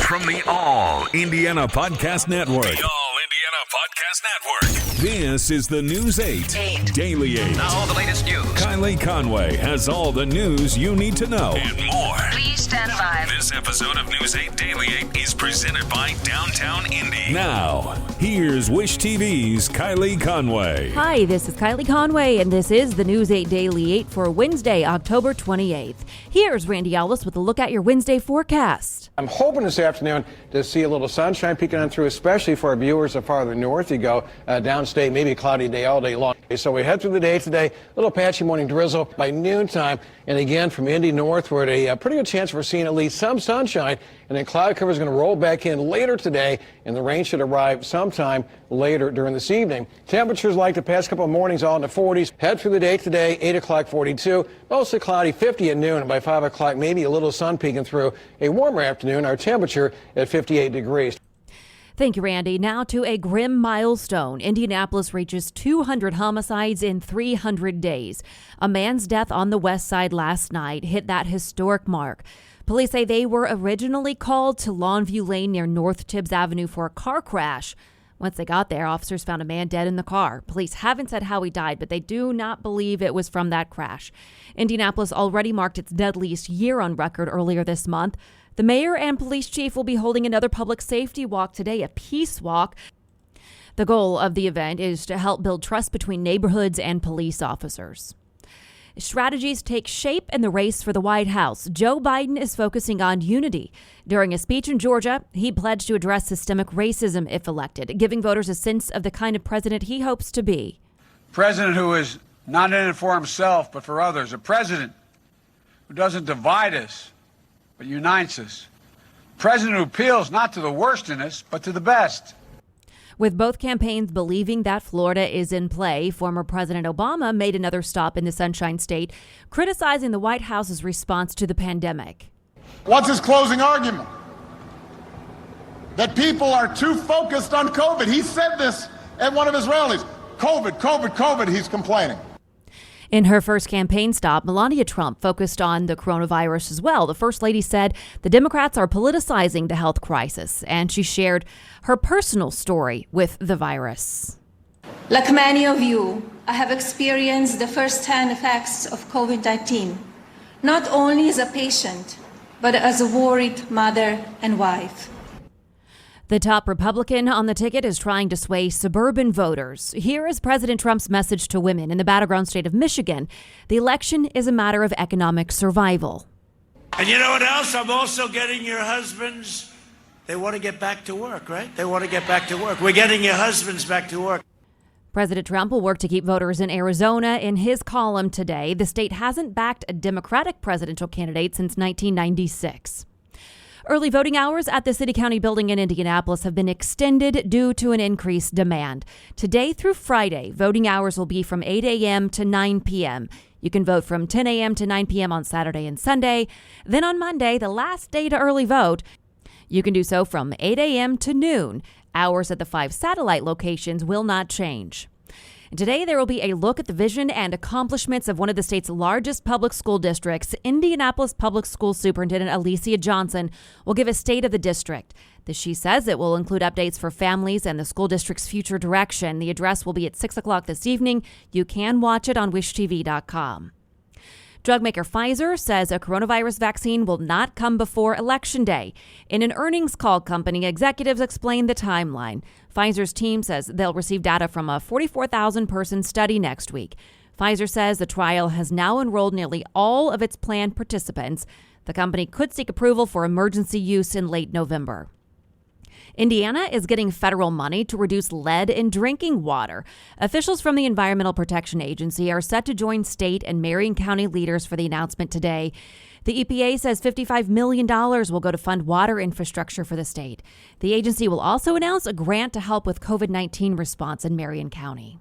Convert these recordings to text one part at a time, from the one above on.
From the All Indiana Podcast Network. The All Indiana Podcast Network. This is the News 8 Daily 8. Now all the latest news. Kylie Conway has all the news you need to know. And more. Please stand by. This episode of News 8 Daily 8 is presented by Downtown Indy. Now, here's Wish TV's Kylie Conway. Hi, this is Kylie Conway, and this is the News 8 Daily 8 for Wednesday, October 28th. Here's Randy Ellis with a look at your Wednesday forecast. I'm hoping this afternoon to see a little sunshine peeking on through, especially for our viewers the farther north you go. Downstate, maybe a cloudy day all day long. So we head through the day today, a little patchy morning drizzle by noontime. And again, from Indy northward, a pretty good chance for seeing at least some sunshine. And then cloud cover is going to roll back in later today, and the rain should arrive sometime later during this evening. Temperatures like the past couple of mornings, all in the 40s. Head through the day today, 8 o'clock, 42. Mostly cloudy, 50 at noon. And by 5 o'clock, maybe a little sun peeking through. A warmer afternoon, our temperature at 58 degrees. Thank you, Randy. Now to a grim milestone. Indianapolis reaches 200 homicides in 300 days. A man's death on the west side last night hit that historic mark. Police say they were originally called to Longview Lane near North Tibbs Avenue for a car crash. Once they got there, officers found a man dead in the car. Police haven't said how he died, but they do not believe it was from that crash. Indianapolis already marked its deadliest year on record earlier this month. The mayor and police chief will be holding another public safety walk today, a peace walk. The goal of the event is to help build trust between neighborhoods and police officers. Strategies take shape in the race for the White House. Joe Biden is focusing on unity. During a speech in Georgia, he pledged to address systemic racism if elected, giving voters a sense of the kind of president he hopes to be. President who is not in it for himself, but for others. A president who doesn't divide us, but unites us. President who appeals not to the worst in us, but to the best. With both campaigns believing that Florida is in play, former President Obama made another stop in the Sunshine State, criticizing the White House's response to the pandemic. What's his closing argument? That people are too focused on COVID. He said this at one of his rallies. COVID, COVID, COVID, he's complaining. In her first campaign stop, Melania Trump focused on the coronavirus as well. The First Lady said the Democrats are politicizing the health crisis, and she shared her personal story with the virus. Like many of you, I have experienced the first-hand effects of COVID-19, not only as a patient, but as a worried mother and wife. The top Republican on the ticket is trying to sway suburban voters. Here is President Trump's message to women in the battleground state of Michigan. The election is a matter of economic survival. And you know what else? I'm also getting your husbands. They want to get back to work, right? They want to get back to work. We're getting your husbands back to work. President Trump will work to keep voters in Arizona. In his column today, the state hasn't backed a Democratic presidential candidate since 1996. Early voting hours at the City County building in Indianapolis have been extended due to an increased demand. Today through Friday, voting hours will be from 8 a.m. to 9 p.m. You can vote from 10 a.m. to 9 p.m. on Saturday and Sunday. Then on Monday, the last day to early vote, you can do so from 8 a.m. to noon. Hours at the 5 satellite locations will not change. And today, there will be a look at the vision and accomplishments of one of the state's largest public school districts. Indianapolis Public School Superintendent Alicia Johnson will give a state of the district. She says it will include updates for families and the school district's future direction. The address will be at 6 o'clock this evening. You can watch it on wishtv.com. Drug maker Pfizer says a coronavirus vaccine will not come before Election Day. In an earnings call, company executives explained the timeline. Pfizer's team says they'll receive data from a 44,000-person study next week. Pfizer says the trial has now enrolled nearly all of its planned participants. The company could seek approval for emergency use in late November. Indiana is getting federal money to reduce lead in drinking water. Officials from the Environmental Protection Agency are set to join state and Marion County leaders for the announcement today. The EPA says $55 million will go to fund water infrastructure for the state. The agency will also announce a grant to help with COVID-19 response in Marion County.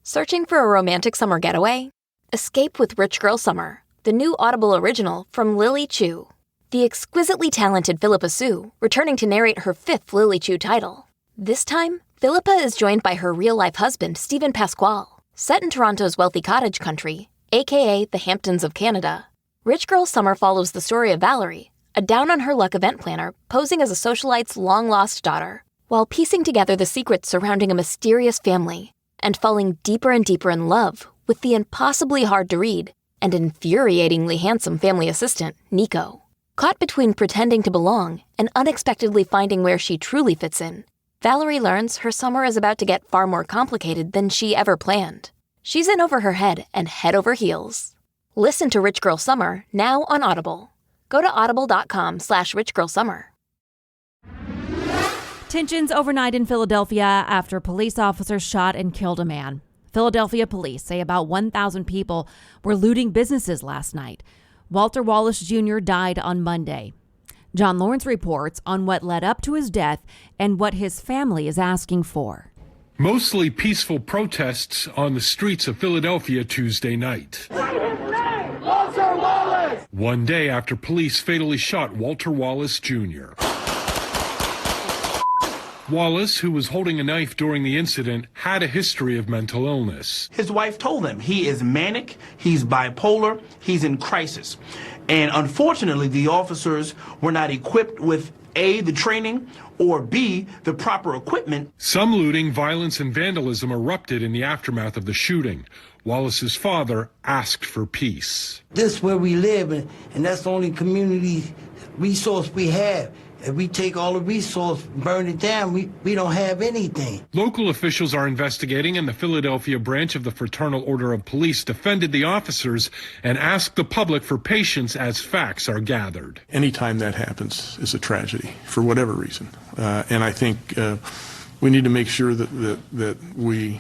Searching for a romantic summer getaway? Escape with Rich Girl Summer, the new Audible original from Lily Chu. The exquisitely talented Philippa Sue, returning to narrate her 5th Lily Chu title. This time, Philippa is joined by her real-life husband, Stephen Pasquale. Set in Toronto's wealthy cottage country, aka the Hamptons of Canada, Rich Girl Summer follows the story of Valerie, a down-on-her-luck event planner posing as a socialite's long-lost daughter, while piecing together the secrets surrounding a mysterious family and falling deeper and deeper in love with the impossibly hard-to-read and infuriatingly handsome family assistant, Nico. Caught between pretending to belong and unexpectedly finding where she truly fits in, Valerie learns her summer is about to get far more complicated than she ever planned. She's in over her head and head over heels. Listen to Rich Girl Summer now on Audible. Go to audible.com/richgirlsummer. Tensions overnight in Philadelphia after police officers shot and killed a man. Philadelphia police say about 1,000 people were looting businesses last night. Walter Wallace Jr. died on Monday. John Lawrence reports on what led up to his death and what his family is asking for. Mostly peaceful protests on the streets of Philadelphia Tuesday night. Walter Wallace! One day after police fatally shot Walter Wallace Jr. Wallace, who was holding a knife during the incident, had a history of mental illness. His wife told him he is manic, he's bipolar, he's in crisis. And unfortunately, the officers were not equipped with A, the training, or B, the proper equipment. Some looting, violence, and vandalism erupted in the aftermath of the shooting. Wallace's father asked for peace. This is where we live, and that's the only community resource we have. If we take all the resource, burn it down, we don't have anything. Local officials are investigating, and the Philadelphia branch of the Fraternal Order of Police defended the officers and asked the public for patience as facts are gathered. Anytime that happens is a tragedy, for whatever reason. And I think we need to make sure that we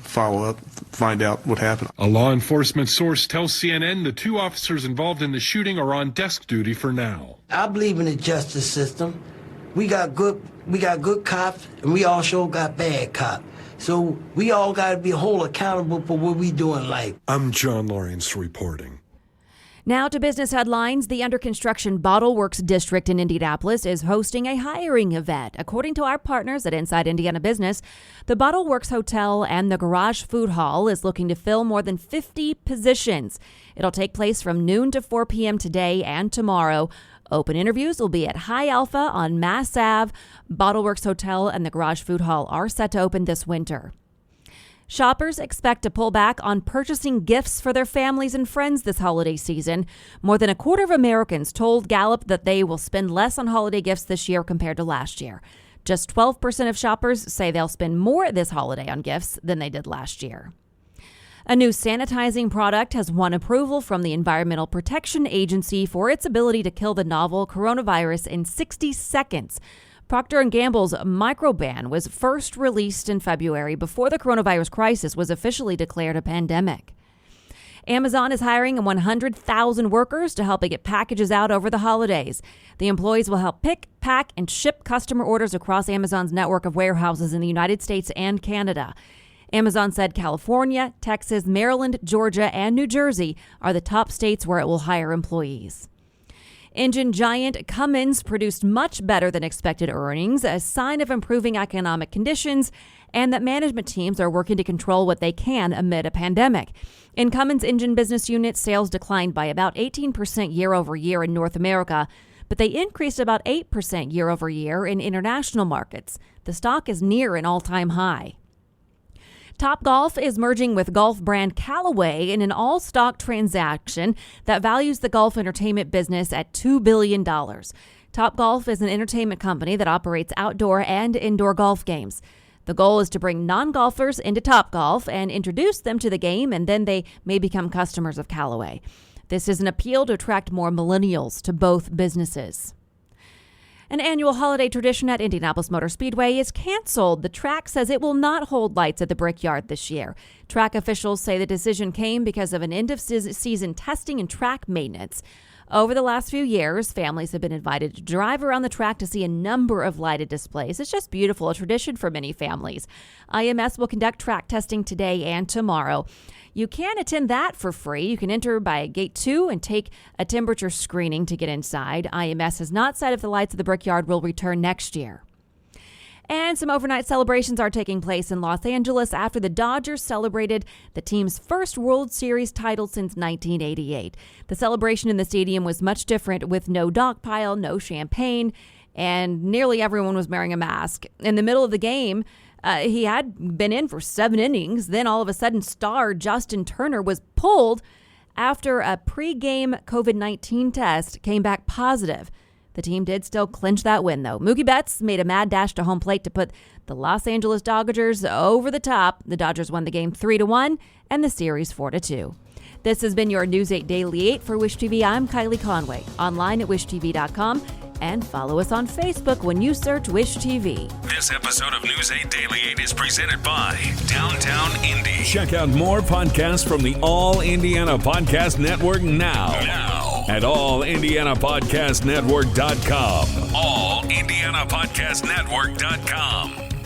follow up, find out what happened. A law enforcement source tells CNN the two officers involved in the shooting are on desk duty for now. I believe in the justice system. We got good cops, and we also got bad cops. So we all got to be whole accountable for what we do in life. I'm John Lawrence reporting. Now to business headlines. The under construction Bottle Works district in Indianapolis is hosting a hiring event. According to our partners at Inside Indiana Business, the Bottle Works Hotel and the Garage Food Hall is looking to fill more than 50 positions. It'll take place from noon to 4 p.m. today and tomorrow. Open interviews will be at High Alpha on Mass Ave. Bottle Works Hotel and the Garage Food Hall are set to open this winter. Shoppers expect to pull back on purchasing gifts for their families and friends this holiday season. More than a quarter of Americans told Gallup that they will spend less on holiday gifts this year compared to last year. Just 12% of shoppers say they'll spend more this holiday on gifts than they did last year. A new sanitizing product has won approval from the Environmental Protection Agency for its ability to kill the novel coronavirus in 60 seconds. Procter & Gamble's Microban was first released in February before the coronavirus crisis was officially declared a pandemic. Amazon is hiring 100,000 workers to help it get packages out over the holidays. The employees will help pick, pack, and ship customer orders across Amazon's network of warehouses in the United States and Canada. Amazon said California, Texas, Maryland, Georgia, and New Jersey are the top states where it will hire employees. Engine giant Cummins produced much better than expected earnings, a sign of improving economic conditions, and that management teams are working to control what they can amid a pandemic. In Cummins' engine business unit, sales declined by about 18% year over year in North America, but they increased about 8% year over year in international markets. The stock is near an all-time high. Topgolf is merging with golf brand Callaway in an all-stock transaction that values the golf entertainment business at $2 billion. Topgolf is an entertainment company that operates outdoor and indoor golf games. The goal is to bring non-golfers into Topgolf and introduce them to the game, and then they may become customers of Callaway. This is an appeal to attract more millennials to both businesses. An annual holiday tradition at Indianapolis Motor Speedway is canceled. The track says it will not hold lights at the Brickyard this year. Track officials say the decision came because of an end-of-season testing and track maintenance. Over the last few years, families have been invited to drive around the track to see a number of lighted displays. It's just beautiful, a tradition for many families. IMS will conduct track testing today and tomorrow. You can attend that for free. You can enter by Gate 2 and take a temperature screening to get inside. IMS has not said if the lights of the Brickyard will return next year. And some overnight celebrations are taking place in Los Angeles after the Dodgers celebrated the team's first World Series title since 1988. The celebration in the stadium was much different, with no dogpile, no champagne, and nearly everyone was wearing a mask. In the middle of the game, he had been in for 7 innings. Then all of a sudden, star Justin Turner was pulled after a pre-game COVID-19 test came back positive. The team did still clinch that win, though. Mookie Betts made a mad dash to home plate to put the Los Angeles Dodgers over the top. The Dodgers won the game 3-1 and the series 4-2. This has been your News 8 Daily 8 for Wish TV. I'm Kylie Conway, online at wishtv.com, and follow us on Facebook when you search Wish TV. This episode of News 8 Daily 8 is presented by Downtown Indy. Check out more podcasts from the All Indiana Podcast Network now at allindianapodcastnetwork.com. allindianapodcastnetwork.com.